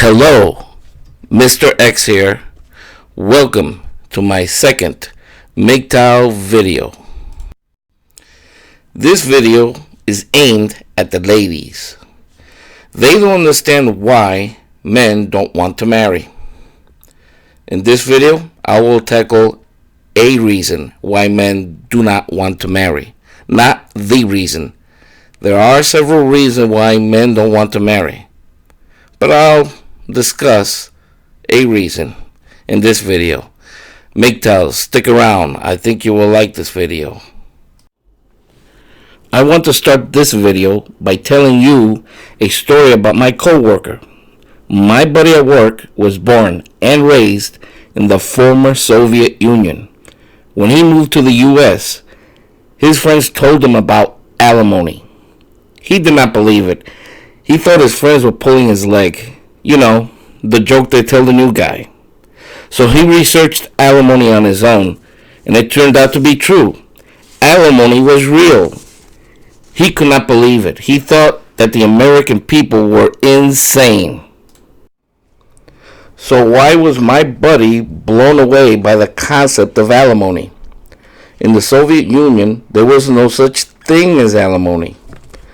Hello, Mr. X here. Welcome to my second MGTOW video. This video is aimed at the ladies. They don't understand why men don't want to marry. In this video, I will tackle a reason why men do not want to marry, not the reason. There are several reasons why men don't want to marry, but I'll discuss a reason in this video. MGTOWs, stick around. I think you will like this video. I want to start this video by telling you a story about my coworker. My buddy at work was born and raised in the former Soviet Union. When he moved to the US, his friends told him about alimony. He did not believe it. He thought his friends were pulling his leg. You know, the joke they tell the new guy. So he researched alimony on his own, and it turned out to be true. Alimony was real. He could not believe it. He thought that the American people were insane. So why was my buddy blown away by the concept of alimony? In the Soviet Union, there was no such thing as alimony.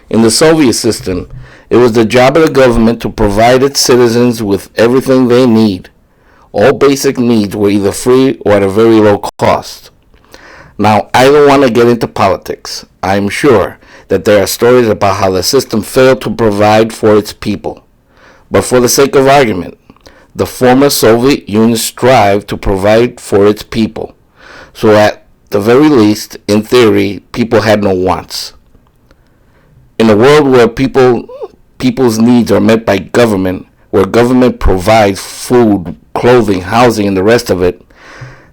In the Soviet system, it was the job of the government to provide its citizens with everything they need. All basic needs were either free or at a very low cost. Now, I don't want to get into politics. I'm sure that there are stories about how the system failed to provide for its people. But for the sake of argument, the former Soviet Union strived to provide for its people. So at the very least, in theory, people had no wants. In a world where people's needs are met by government, where government provides food, clothing, housing, and the rest of it,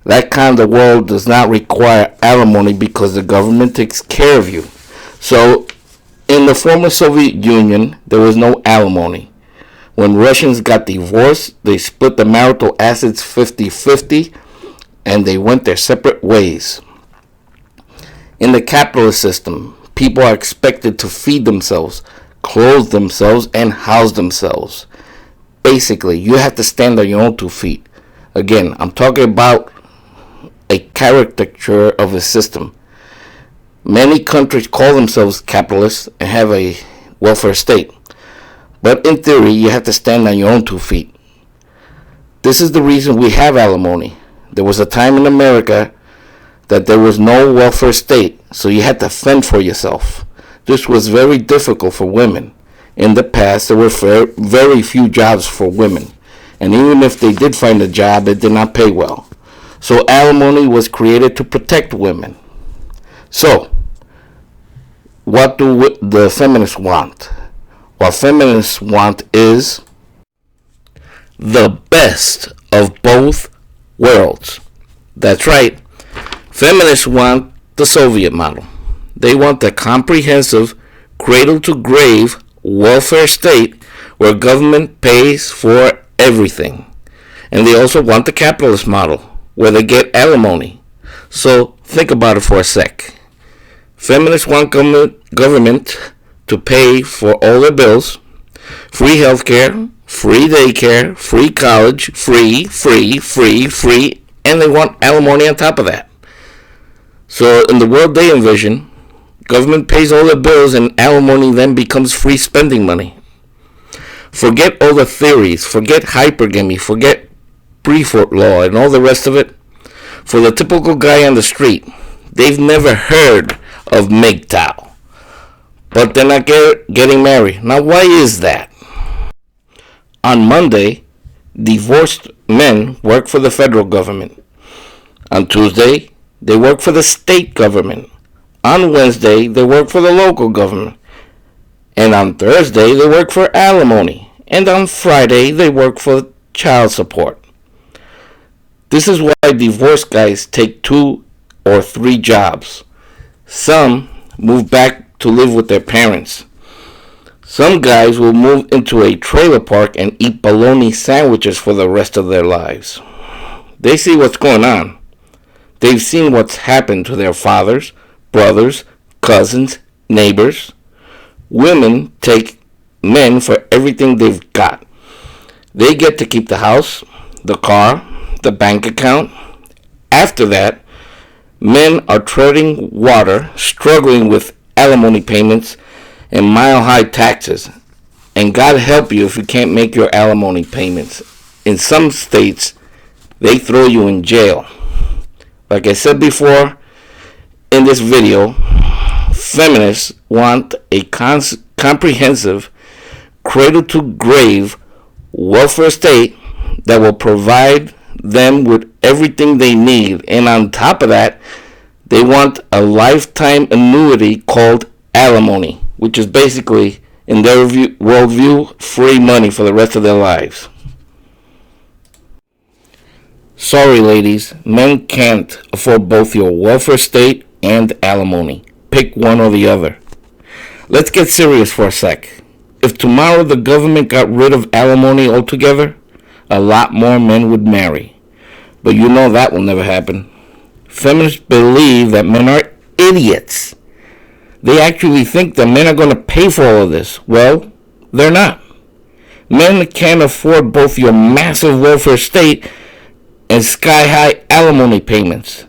that kind of world does not require alimony because the government takes care of you. So, in the former Soviet Union, there was no alimony. When Russians got divorced, they split the marital assets 50-50, and they went their separate ways. In the capitalist system, people are expected to feed themselves, clothe themselves, and house themselves. Basically, you have to stand on your own 2 feet. Again, I'm talking about a caricature of a system. Many countries call themselves capitalists and have a welfare state. But in theory, you have to stand on your own 2 feet. This is the reason we have alimony. There was a time in America that there was no welfare state, so you had to fend for yourself. This was very difficult for women. In the past, there were very few jobs for women, and even if they did find a job, it did not pay well. So alimony was created to protect women. So, what do the feminists want? What feminists want is the best of both worlds. That's right. Feminists want the Soviet model. They want the comprehensive, cradle-to-grave welfare state where government pays for everything. And they also want the capitalist model where they get alimony. So think about it for a sec. Feminists want government to pay for all their bills, free healthcare, free daycare, free college, free, and they want alimony on top of that. So in the world they envision, government pays all their bills and alimony then becomes free spending money. Forget all the theories, forget hypergamy, forget Breitbart law and all the rest of it. For the typical guy on the street, they've never heard of MGTOW. But they're not getting married. Now why is that? On Monday, divorced men work for the federal government. On Tuesday, they work for the state government. On Wednesday, they work for the local government. And on Thursday, they work for alimony. And on Friday, they work for child support. This is why divorced guys take 2 or 3 jobs. Some move back to live with their parents. Some guys will move into a trailer park and eat bologna sandwiches for the rest of their lives. They see what's going on. They've seen what's happened to their fathers, brothers, cousins, neighbors. Women take men for everything they've got. They get to keep the house, the car, the bank account. After that, men are treading water, struggling with alimony payments and mile-high taxes. And God help you if you can't make your alimony payments. In some states, they throw you in jail. Like I said before in this video, feminists want a comprehensive, cradle-to-grave welfare state that will provide them with everything they need. And on top of that, they want a lifetime annuity called alimony, which is basically, in their worldview, free money for the rest of their lives. Sorry, ladies, men can't afford both your welfare state and alimony. Pick one or the other. Let's get serious for a sec. If tomorrow the government got rid of alimony altogether, a lot more men would marry. But you know that will never happen. Feminists believe that men are idiots. They actually think that men are going to pay for all of this. Well, they're not. Men can't afford both your massive welfare state and sky-high alimony payments.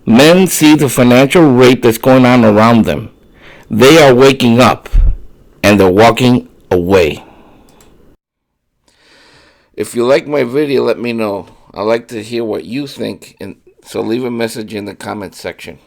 Men see the financial rape that's going on around them. They are waking up, and they're walking away. If you like my video, let me know. I'd like to hear what you think, and so leave a message in the comment section.